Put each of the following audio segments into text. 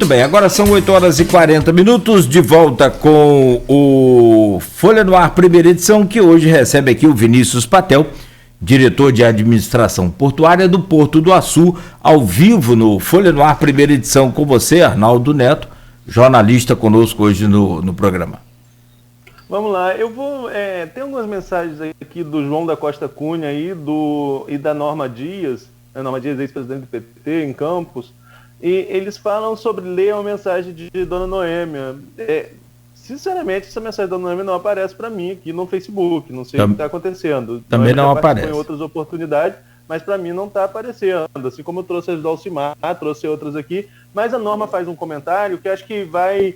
Muito bem, agora são 8h40, de volta com o Folha no Ar, primeira edição, que hoje recebe aqui o Vinícius Patel, diretor de administração portuária do Porto do Açu, ao vivo no Folha no Ar, primeira edição, com você, Arnaldo Neto, jornalista conosco hoje no programa. Vamos lá, eu vou, tem algumas mensagens aqui do João da Costa Cunha e da Norma Dias, ex-presidente do PT, em Campos, e eles falam sobre ler uma mensagem de Dona Noêmia. Sinceramente, essa mensagem da Dona Noêmia não aparece para mim aqui no Facebook, não sei o que está acontecendo. Também não aparece. Em outras oportunidades, mas para mim não está aparecendo, assim como eu trouxe as do Alcimar, trouxe outras aqui, mas a Norma faz um comentário que acho que vai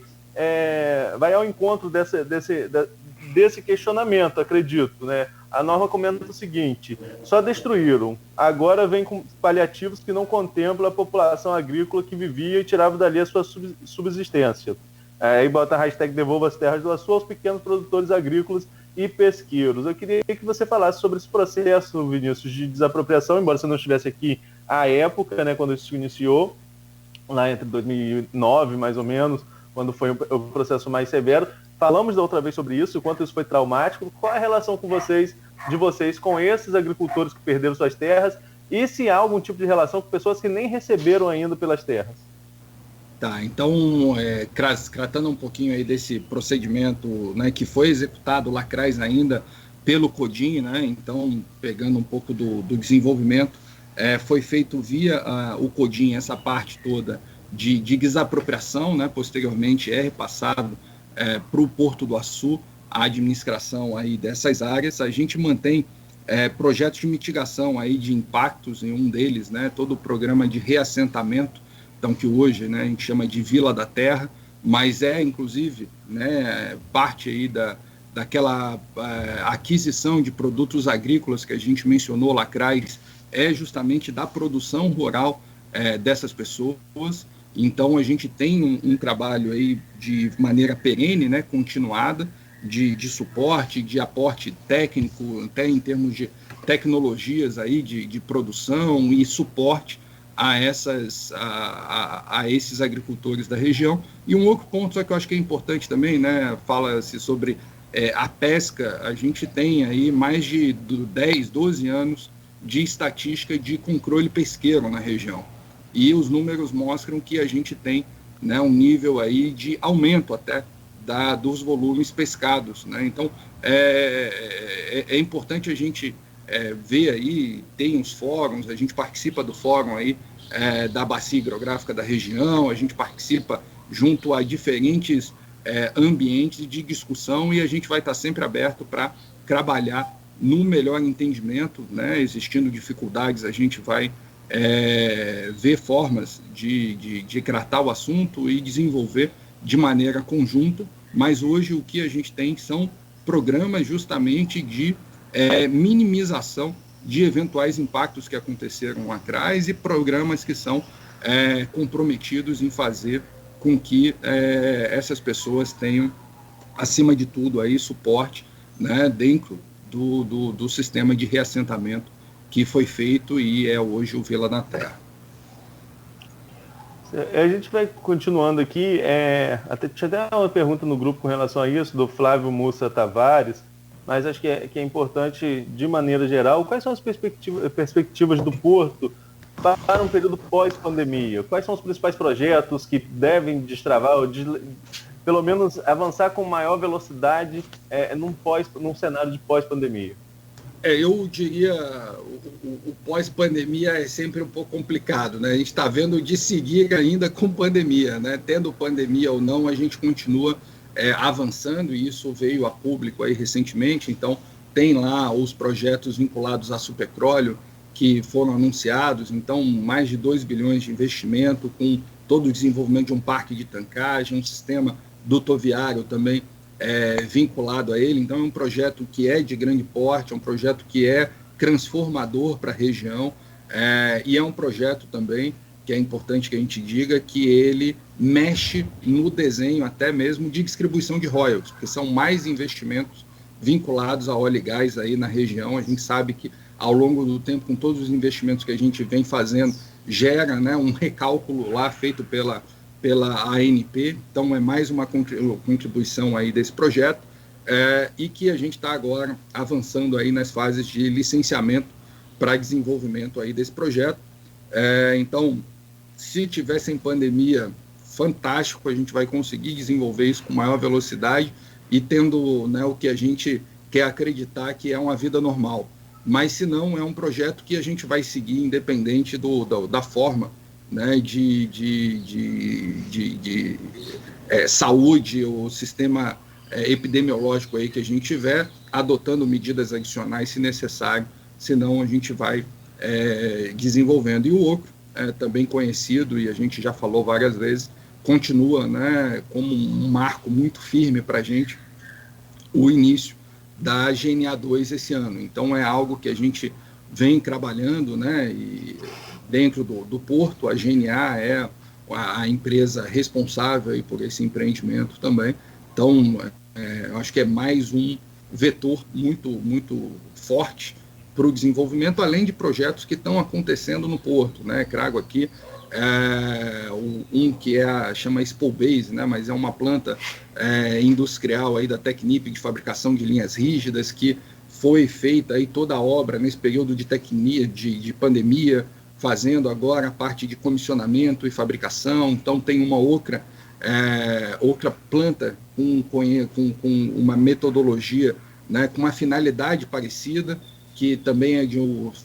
ao encontro desse questionamento, acredito, né? A Norma comenta o seguinte: só destruíram, agora vem com paliativos que não contemplam a população agrícola que vivia e tirava dali a sua subsistência. Aí bota a hashtag devolva as terras do Açu aos pequenos produtores agrícolas e pesqueiros. Eu queria que você falasse sobre esse processo, Vinícius, de desapropriação, embora você não estivesse aqui à época, né, quando isso se iniciou, lá entre 2009, mais ou menos, quando foi o processo mais severo. Falamos da outra vez sobre isso, o quanto isso foi traumático. Qual é a relação de vocês com esses agricultores que perderam suas terras e se há algum tipo de relação com pessoas que nem receberam ainda pelas terras? Tá, então, tratando um pouquinho aí desse procedimento, né, que foi executado lá atrás ainda pelo CODIN, né, então, pegando um pouco do desenvolvimento, foi feito via o CODIN, essa parte toda de desapropriação, né, posteriormente é repassado para o Porto do Açu, a administração aí dessas áreas. A gente mantém projetos de mitigação aí de impactos, em um deles, né, todo o programa de reassentamento, então, que hoje, né, a gente chama de Vila da Terra, mas inclusive, né, parte aí daquela aquisição de produtos agrícolas que a gente mencionou lá atrás, justamente da produção rural dessas pessoas. Então, a gente tem um trabalho aí de maneira perene, né, continuada, de suporte, de aporte técnico, até em termos de tecnologias aí de produção e suporte a esses agricultores da região. E um outro ponto que eu acho que é importante também, né, fala-se sobre a pesca. A gente tem aí mais de 10, 12 anos de estatística de controle pesqueiro na região. E os números mostram que a gente tem, né, um nível aí de aumento até dos volumes pescados, né? Então, é importante a gente ver aí, tem uns fóruns, a gente participa do fórum aí da Bacia Hidrográfica da região, a gente participa junto a diferentes ambientes de discussão e a gente vai estar sempre aberto para trabalhar no melhor entendimento, né? Existindo dificuldades, a gente vai ver formas de tratar o assunto e desenvolver de maneira conjunta, mas hoje o que a gente tem são programas justamente de minimização de eventuais impactos que aconteceram lá atrás e programas que são comprometidos em fazer com que essas pessoas tenham, acima de tudo, aí, suporte, né, dentro do sistema de reassentamento que foi feito e é hoje o Vila da Terra. A gente vai continuando aqui, tinha até uma pergunta no grupo com relação a isso, do Flávio Mussa Tavares, mas acho que é importante, de maneira geral, quais são as perspectivas do Porto para um período pós-pandemia? Quais são os principais projetos que devem destravar, ou pelo menos avançar com maior velocidade num cenário de pós-pandemia? Eu diria, o pós-pandemia é sempre um pouco complicado, né? A gente está vendo de seguir ainda com pandemia, né? Tendo pandemia ou não, a gente continua avançando, e isso veio a público aí recentemente. Então, tem lá os projetos vinculados a Superpetróleo que foram anunciados, então mais de 2 bilhões de investimento, com todo o desenvolvimento de um parque de tancagem, um sistema dutoviário também vinculado a ele. Então, é um projeto que é de grande porte, é um projeto que é transformador para a região, e é um projeto também que é importante que a gente diga que ele mexe no desenho até mesmo de distribuição de royalties, porque são mais investimentos vinculados a óleo e gás aí na região. A gente sabe que ao longo do tempo, com todos os investimentos que a gente vem fazendo, gera, né, um recálculo lá feito pela ANP, então é mais uma contribuição aí desse projeto, e que a gente está agora avançando aí nas fases de licenciamento para desenvolvimento aí desse projeto. Então, se tiver sem pandemia, fantástico, a gente vai conseguir desenvolver isso com maior velocidade e tendo, né, o que a gente quer acreditar que é uma vida normal. Mas, se não, é um projeto que a gente vai seguir independente da forma, né, de saúde ou sistema epidemiológico aí que a gente tiver, adotando medidas adicionais se necessário, senão a gente vai desenvolvendo. E o outro, também conhecido, e a gente já falou várias vezes, continua, né, como um marco muito firme para a gente, o início da GNA2 esse ano. Então é algo que a gente vem trabalhando, né, e dentro do Porto, a GNA é a empresa responsável aí por esse empreendimento também. Então, eu acho que é mais um vetor muito, muito forte para o desenvolvimento, além de projetos que estão acontecendo no Porto, né? Trago aqui um que chama Spolbase, né? Mas é uma planta industrial aí da Tecnip de fabricação de linhas rígidas, que foi feita aí toda a obra nesse período de pandemia, fazendo agora a parte de comissionamento e fabricação. Então tem uma outra planta com uma metodologia, né, com uma finalidade parecida, que também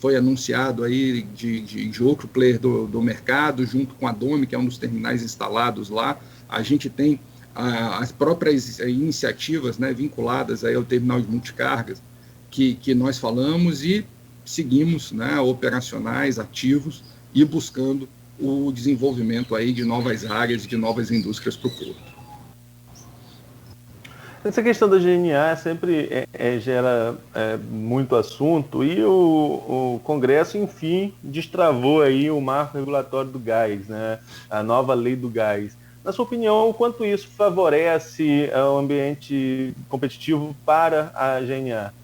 foi anunciado aí de outro player do mercado, junto com a Domi, que é um dos terminais instalados lá. A gente tem as próprias iniciativas, né, vinculadas aí ao terminal de multicargas que nós falamos, e seguimos, né, operacionais, ativos, e buscando o desenvolvimento aí de novas áreas, de novas indústrias para o Porto. Essa questão da GNA sempre gera muito assunto, e o Congresso, enfim, destravou aí o marco regulatório do gás, né? A nova lei do gás. Na sua opinião, o quanto isso favorece o ambiente competitivo para a GNA?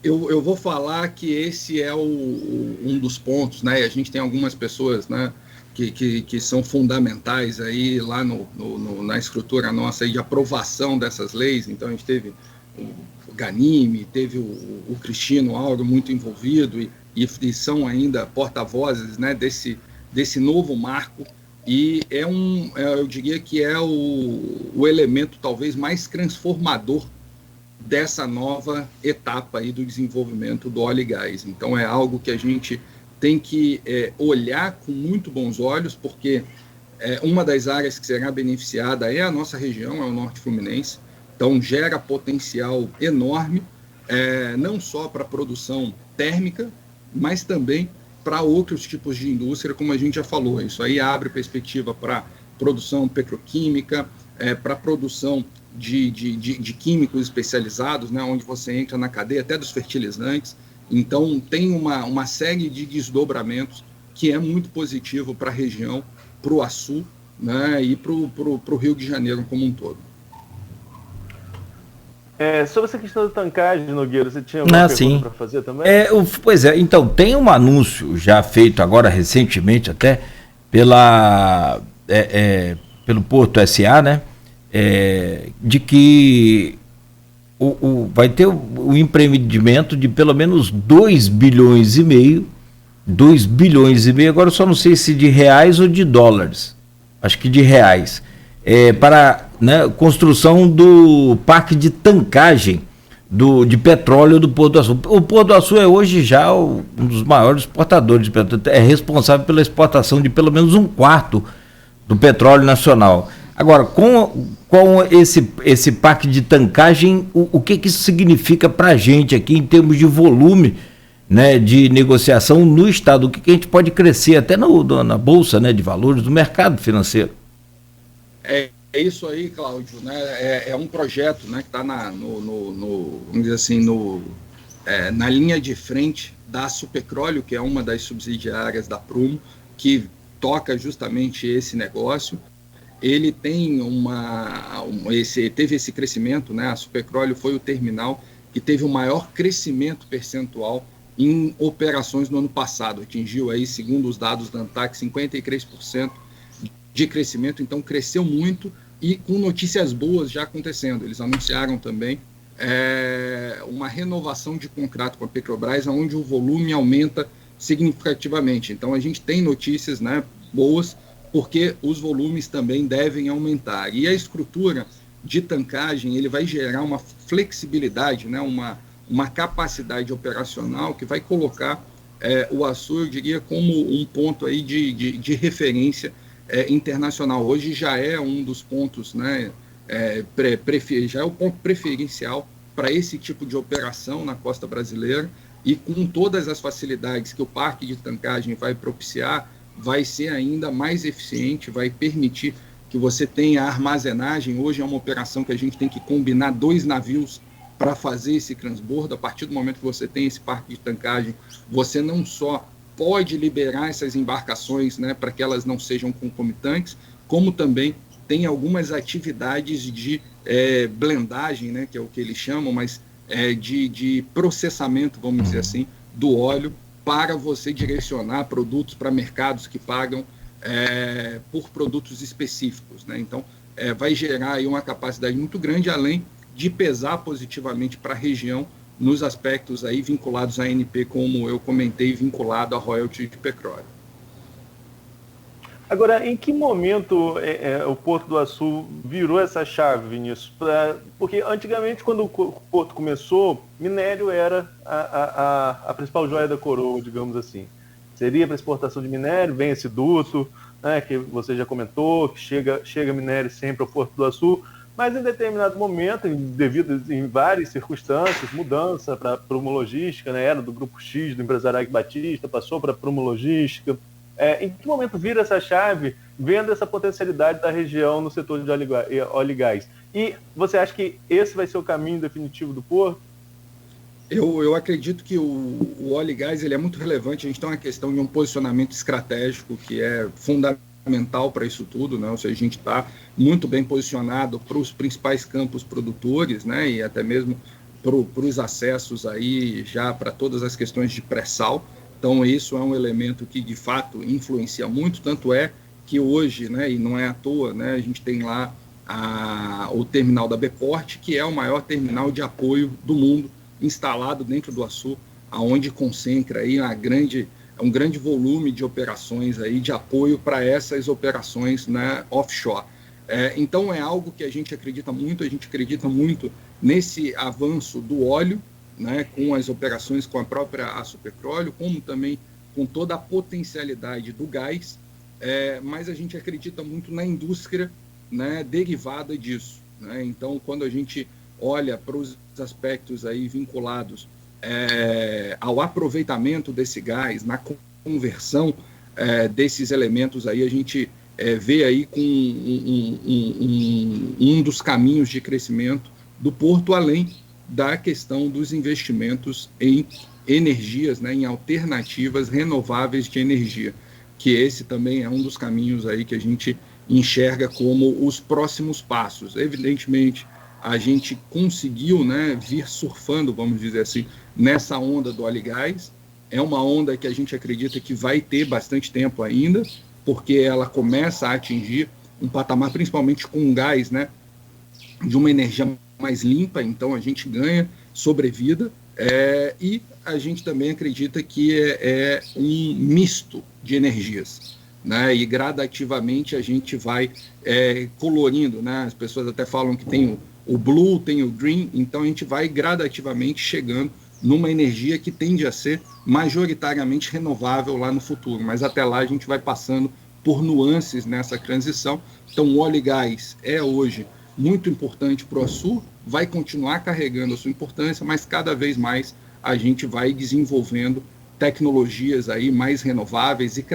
Eu vou falar que esse é um dos pontos, né? A gente tem algumas pessoas, né, que são fundamentais aí lá na estrutura nossa aí de aprovação dessas leis. Então a gente teve o Ganime, teve o Cristino Auro muito envolvido, e são ainda porta-vozes, né, desse novo marco, e eu diria que é o elemento talvez mais transformador dessa nova etapa aí do desenvolvimento do óleo e gás. Então é algo que a gente tem que olhar com muito bons olhos, porque uma das áreas que será beneficiada é a nossa região, é o Norte Fluminense. Então gera potencial enorme, não só para a produção térmica, mas também para outros tipos de indústria, como a gente já falou. Isso aí abre perspectiva para produção petroquímica, para produção de químicos especializados, né, onde você entra na cadeia até dos fertilizantes. Então tem uma série de desdobramentos que é muito positivo para a região, para o Açu, né, e para o Rio de Janeiro como um todo. Sobre essa questão da tancagem, Nogueira, você tinha alguma pergunta para fazer também? Pois é, então, tem um anúncio já feito agora recentemente até pelo Porto SA, né, de que vai ter o empreendimento de pelo menos 2 bilhões e meio, agora eu só não sei se de reais ou de dólares, acho que de reais, para, né, construção do parque de tancagem de petróleo do Porto do Açu. O Porto do Açu é hoje já um dos maiores exportadores de petróleo, é responsável pela exportação de pelo menos 1/4 do petróleo nacional. Agora, com esse parque de tancagem, o que isso significa para a gente aqui em termos de volume, né, de negociação no Estado? O que a gente pode crescer até na Bolsa, né, de Valores, do mercado financeiro? É isso aí, Cláudio, né? É um projeto, né, que está vamos dizer assim, na linha de frente da Superpetróleo, que é uma das subsidiárias da Prumo, que toca justamente esse negócio. Ele tem teve esse crescimento, né? A Superpetróleo foi o terminal que teve o maior crescimento percentual em operações no ano passado. Atingiu aí, segundo os dados da ANTAQ, 53% de crescimento, então cresceu muito e com notícias boas já acontecendo. Eles anunciaram também uma renovação de contrato com a Petrobras, onde o volume aumenta significativamente. Então a gente tem notícias, né, boas, porque os volumes também devem aumentar. E a estrutura de tancagem, ele vai gerar uma flexibilidade, né, uma capacidade operacional que vai colocar o Açu, eu diria, como um ponto aí de referência internacional. Hoje já é um dos pontos, né, já é o ponto preferencial para esse tipo de operação na costa brasileira, e com todas as facilidades que o parque de tancagem vai propiciar, vai ser ainda mais eficiente, vai permitir que você tenha armazenagem. Hoje é uma operação que a gente tem que combinar 2 navios para fazer esse transbordo. A partir do momento que você tem esse parque de tancagem, você não só pode liberar essas embarcações, né, para que elas não sejam concomitantes, como também tem algumas atividades de blendagem, né, que é o que eles chamam, mas de processamento, vamos dizer assim, do óleo, para você direcionar produtos para mercados que pagam por produtos específicos, né? Então, vai gerar aí uma capacidade muito grande, além de pesar positivamente para a região nos aspectos aí vinculados à ANP, como eu comentei, vinculado à royalty de petróleo. Agora, em que momento o Porto do Açu virou essa chave, Vinícius? Porque antigamente, quando o Porto começou, minério era a principal joia da coroa, digamos assim. Seria para exportação de minério, vem esse duto, né, que você já comentou, que chega minério sempre ao Porto do Açu, mas em determinado momento, devido em várias circunstâncias, mudança para a Promologística, né, era do Grupo X, do empresário Ike Batista, passou para a Promologística. Em que momento vira essa chave, vendo essa potencialidade da região no setor de óleo e gás? E você acha que esse vai ser o caminho definitivo do Porto? Eu acredito que o óleo e gás ele é muito relevante. A gente tem uma questão de um posicionamento estratégico que é fundamental para isso tudo, né? Ou seja, a gente está muito bem posicionado para os principais campos produtores, né? E até mesmo para os acessos aí já para todas as questões de pré-sal. Então, isso é um elemento que, de fato, influencia muito, tanto é que hoje, né, e não é à toa, né, a gente tem lá o terminal da Beport, que é o maior terminal de apoio do mundo, instalado dentro do Açu, onde concentra aí um grande volume de operações aí de apoio para essas operações, né, offshore. Então, é algo que a gente acredita muito nesse avanço do óleo, né, com as operações com a própria Açu Petróleo, como também com toda a potencialidade do gás, mas a gente acredita muito na indústria, né, derivada disso, né? Então, quando a gente olha para os aspectos aí vinculados ao aproveitamento desse gás, na conversão desses elementos aí, a gente vê aí com um dos caminhos de crescimento do Porto, além da questão dos investimentos em energias, né, em alternativas renováveis de energia, que esse também é um dos caminhos aí que a gente enxerga como os próximos passos. Evidentemente, a gente conseguiu, né, vir surfando, vamos dizer assim, nessa onda do óleo e gás. É uma onda que a gente acredita que vai ter bastante tempo ainda, porque ela começa a atingir um patamar, principalmente com gás, né, de uma energia mais limpa, então a gente ganha sobrevida, e a gente também acredita que é um misto de energias, né, e gradativamente a gente vai colorindo, né, as pessoas até falam que tem o blue, tem o green, então a gente vai gradativamente chegando numa energia que tende a ser majoritariamente renovável lá no futuro, mas até lá a gente vai passando por nuances nessa transição. Então o óleo e gás é hoje muito importante para o Açu, vai continuar carregando a sua importância, mas cada vez mais a gente vai desenvolvendo tecnologias aí mais renováveis e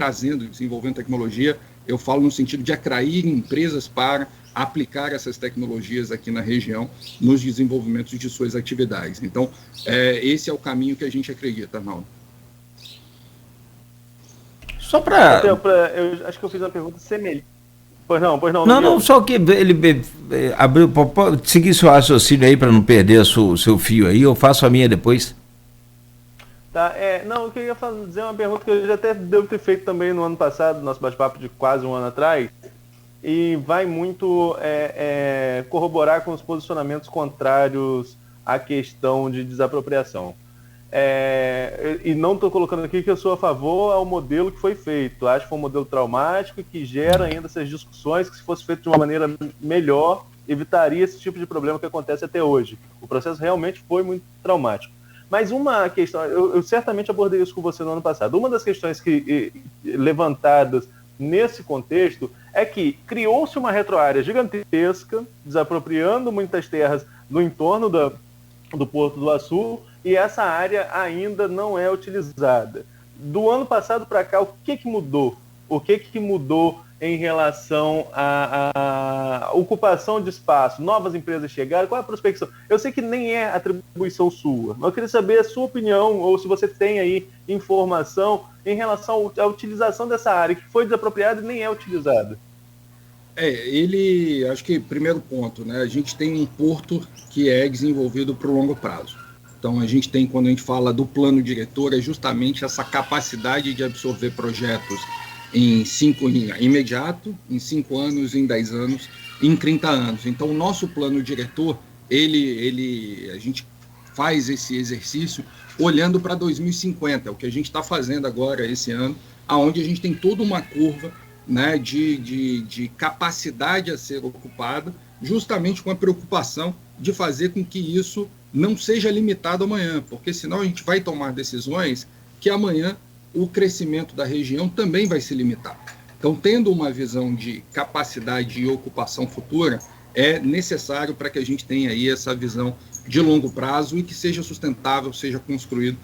desenvolvendo tecnologia, eu falo no sentido de atrair empresas para aplicar essas tecnologias aqui na região nos desenvolvimentos de suas atividades. Então, esse é o caminho que a gente acredita, Arnaldo. Só para... Eu acho que eu fiz uma pergunta semelhante. Pois não. Não, só que ele abriu, pode seguir seu raciocínio aí para não perder o seu fio aí, eu faço a minha depois. Tá, eu queria dizer uma pergunta que eu já até devo ter feito também no ano passado, nosso bate-papo de quase um ano atrás, e vai muito corroborar com os posicionamentos contrários à questão de desapropriação. E não estou colocando aqui que eu sou a favor ao modelo que foi feito. Acho que foi um modelo traumático e que gera ainda essas discussões que, se fosse feito de uma maneira melhor, evitaria esse tipo de problema que acontece até hoje. O processo realmente foi muito traumático. Mas uma questão, eu certamente abordei isso com você no ano passado, uma das questões levantadas nesse contexto é que criou-se uma retroárea gigantesca, desapropriando muitas terras no entorno do Porto do Açu, e essa área ainda não é utilizada. Do ano passado para cá, o que mudou? O que mudou em relação à ocupação de espaço? Novas empresas chegaram? Qual é a prospecção? Eu sei que nem é atribuição sua, mas eu queria saber a sua opinião, ou se você tem aí informação em relação à utilização dessa área, que foi desapropriada e nem é utilizada. Acho que, primeiro ponto, né, a gente tem um porto que é desenvolvido para o longo prazo. Então, a gente tem, quando a gente fala do plano diretor, é justamente essa capacidade de absorver projetos em imediato, em 5 anos, em 10 anos, em 30 anos. Então, o nosso plano diretor, a gente faz esse exercício olhando para 2050, é o que a gente está fazendo agora esse ano, onde a gente tem toda uma curva, né, de capacidade a ser ocupada, justamente com a preocupação de fazer com que isso não seja limitado amanhã, porque senão a gente vai tomar decisões que amanhã o crescimento da região também vai se limitar. Então, tendo uma visão de capacidade e ocupação futura, é necessário para que a gente tenha aí essa visão de longo prazo e que seja sustentável, seja construído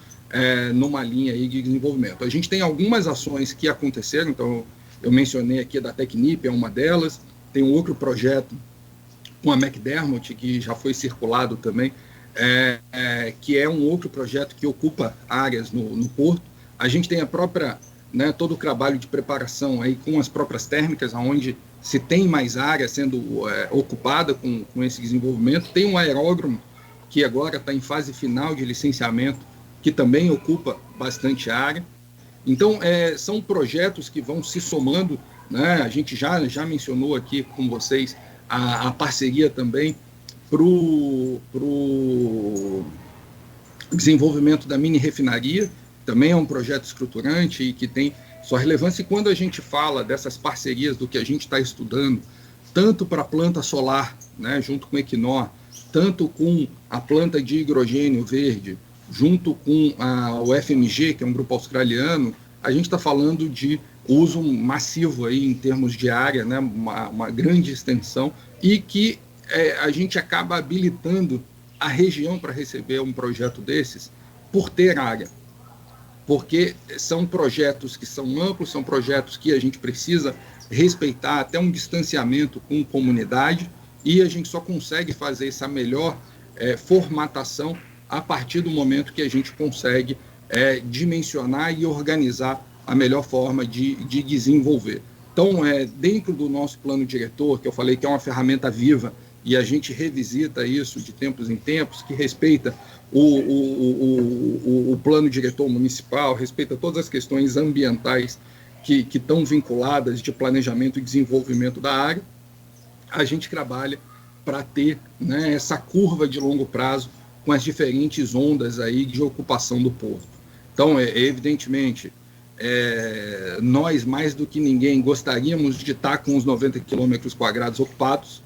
numa linha aí de desenvolvimento. A gente tem algumas ações que aconteceram, então eu mencionei aqui da Tecnip, é uma delas, tem um outro projeto com a McDermott, que já foi circulado também, que é um outro projeto que ocupa áreas no porto. A gente tem a própria, né, todo o trabalho de preparação aí com as próprias térmicas, onde se tem mais área sendo ocupada com esse desenvolvimento. Tem um aeródromo que agora está em fase final de licenciamento, que também ocupa bastante área. Então, são projetos que vão se somando, né? A gente já mencionou aqui com vocês a parceria também para o desenvolvimento da mini refinaria, também é um projeto estruturante e que tem sua relevância. E quando a gente fala dessas parcerias, do que a gente está estudando, tanto para a planta solar, né, junto com o Equinor, tanto com a planta de hidrogênio verde, junto com o FMG, que é um grupo australiano, a gente está falando de uso massivo aí em termos de área, né, uma grande extensão, e que a gente acaba habilitando a região para receber um projeto desses por ter área. Porque são projetos que são amplos, são projetos que a gente precisa respeitar até um distanciamento com comunidade, e a gente só consegue fazer essa melhor formatação a partir do momento que a gente consegue dimensionar e organizar a melhor forma de desenvolver. Então, dentro do nosso plano diretor, que eu falei que é uma ferramenta viva, e a gente revisita isso de tempos em tempos, que respeita o plano diretor municipal, respeita todas as questões ambientais que estão vinculadas de planejamento e desenvolvimento da área, a gente trabalha para ter, né, essa curva de longo prazo com as diferentes ondas aí de ocupação do porto. Então, evidentemente, nós, mais do que ninguém, gostaríamos de estar com os 90 quilômetros quadrados ocupados,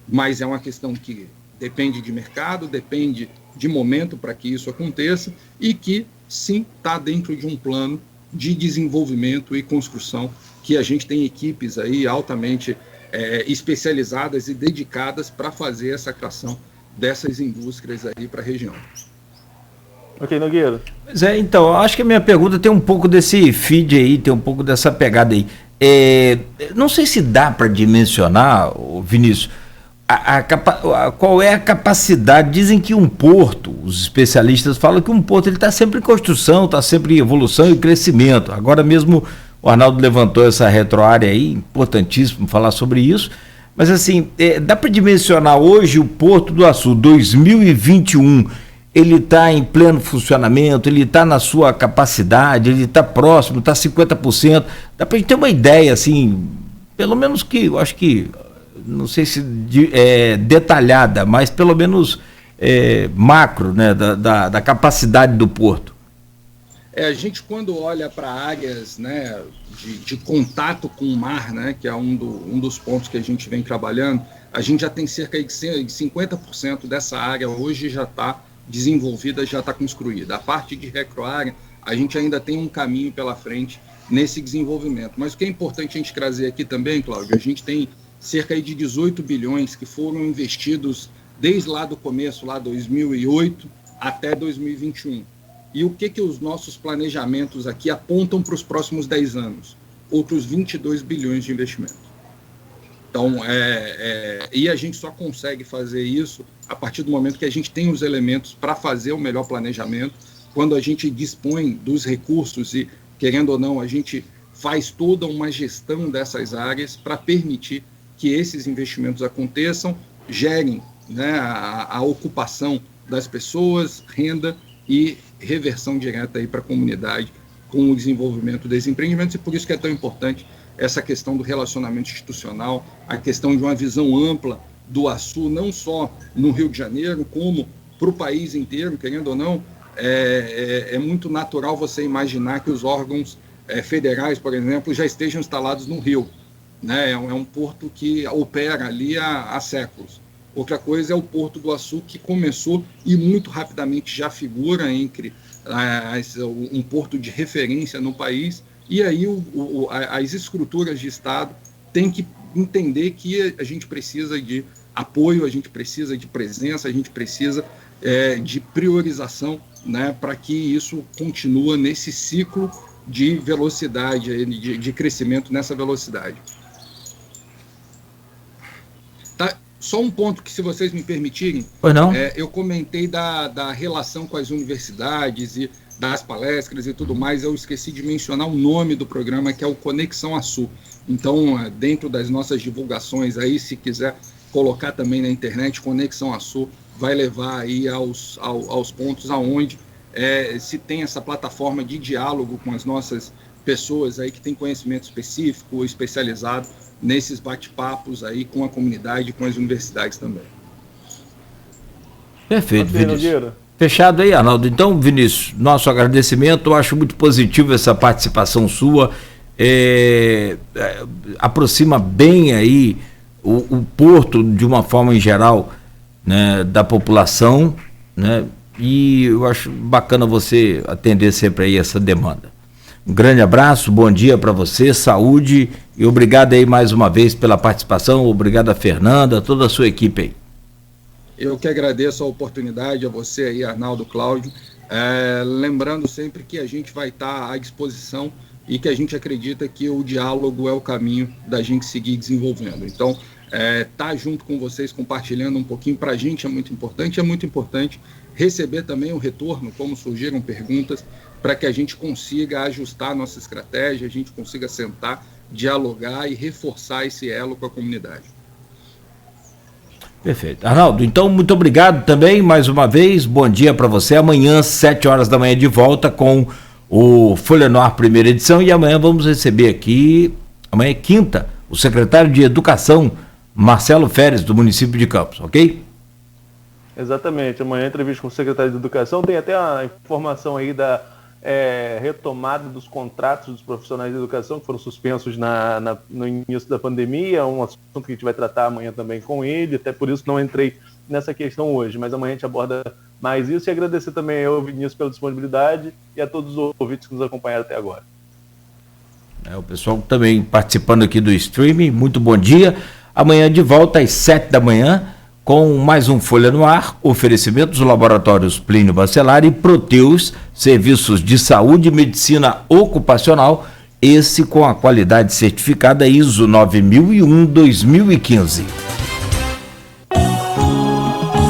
mas é uma questão que depende de mercado, depende de momento para que isso aconteça, e que, sim, está dentro de um plano de desenvolvimento e construção, que a gente tem equipes aí altamente especializadas e dedicadas para fazer essa atração dessas indústrias aí para a região. Ok, Nogueira. Pois então, acho que a minha pergunta tem um pouco desse feed aí, tem um pouco dessa pegada aí. Não sei se dá para dimensionar, Vinícius, qual é a capacidade. Dizem que um porto, os especialistas falam que um porto está sempre em construção, está sempre em evolução e crescimento. Agora mesmo o Arnaldo levantou essa retroárea aí, importantíssimo falar sobre isso, mas assim, dá para dimensionar hoje o Porto do Açu 2021, ele está em pleno funcionamento, ele está na sua capacidade, ele está próximo, está 50%, dá para a gente ter uma ideia assim, pelo menos que, eu acho que, não sei se detalhada, mas pelo menos macro, né, da capacidade do porto. A gente, quando olha para áreas, né, de contato com o mar, né, que é um dos pontos que a gente vem trabalhando, a gente já tem cerca de 50% dessa área hoje já está desenvolvida, já está construída. A parte de recroárea, a gente ainda tem um caminho pela frente nesse desenvolvimento. Mas o que é importante a gente trazer aqui também, Cláudio, a gente tem cerca de 18 bilhões que foram investidos desde lá do começo, lá 2008 até 2021. E o que os nossos planejamentos aqui apontam para os próximos 10 anos? Outros 22 bilhões de investimento. Então, e a gente só consegue fazer isso a partir do momento que a gente tem os elementos para fazer o melhor planejamento, quando a gente dispõe dos recursos e, querendo ou não, a gente faz toda uma gestão dessas áreas para permitir que esses investimentos aconteçam, gerem, né, a ocupação das pessoas, renda e reversão direta para a comunidade com o desenvolvimento desses empreendimentos, e por isso que é tão importante essa questão do relacionamento institucional, a questão de uma visão ampla do Açu, não só no Rio de Janeiro, como para o país inteiro, querendo ou não. É muito natural você imaginar que os órgãos federais, por exemplo, já estejam instalados no Rio, né? É um porto que opera ali há séculos. Outra coisa é o Porto do Açu, que começou e muito rapidamente já figura entre um porto de referência no país, e aí as estruturas de Estado têm que entender que a gente precisa de apoio, a gente precisa de presença, a gente precisa de priorização, né, para que isso continue nesse ciclo de velocidade, de crescimento nessa velocidade. Tá? Só um ponto que, se vocês me permitirem, pois não? Eu comentei da relação com as universidades e das palestras e tudo mais, eu esqueci de mencionar o nome do programa, que é o Conexão Açu. Então, dentro das nossas divulgações, aí, se quiser colocar também na internet, Conexão Açu, vai levar aí aos pontos aonde se tem essa plataforma de diálogo com as nossas pessoas aí que têm conhecimento específico, especializado nesses bate-papos aí com a comunidade e com as universidades também. Perfeito, Vinícius. Fechado aí, Arnaldo. Então, Vinícius, nosso agradecimento. Eu acho muito positivo essa participação sua. Aproxima bem aí o porto, de uma forma em geral, né, da população, né? E eu acho bacana você atender sempre aí essa demanda. Um grande abraço, bom dia para você, saúde, e obrigado aí mais uma vez pela participação. Obrigado a Fernanda, a toda a sua equipe aí. Eu que agradeço a oportunidade, a você aí, Arnaldo, Cláudio, lembrando sempre que a gente vai estar à disposição e que a gente acredita que o diálogo é o caminho da gente seguir desenvolvendo. Então, estar junto com vocês, compartilhando um pouquinho, para a gente é muito importante receber também o retorno, como surgiram perguntas, para que a gente consiga ajustar a nossa estratégia, a gente consiga sentar, dialogar e reforçar esse elo com a comunidade. Perfeito. Arnaldo, então muito obrigado também, mais uma vez, bom dia para você. Amanhã, 7 horas da manhã, de volta com o Folha no Ar, primeira edição, e amanhã vamos receber aqui, amanhã é quinta, o secretário de Educação, Marcelo Feres, do município de Campos, ok? Exatamente, amanhã entrevista com o secretário de Educação, tem até a informação aí da retomada dos contratos dos profissionais de educação que foram suspensos no início da pandemia, um assunto que a gente vai tratar amanhã também com ele, até por isso não entrei nessa questão hoje, mas amanhã a gente aborda mais isso, e agradecer também ao Vinícius pela disponibilidade e a todos os ouvintes que nos acompanharam até agora. O pessoal também participando aqui do streaming, muito bom dia. Amanhã de volta às 7 da manhã, com mais um Folha no Ar, oferecimento dos laboratórios Plínio Bacelar e Proteus, serviços de saúde e medicina ocupacional, esse com a qualidade certificada ISO 9001-2015.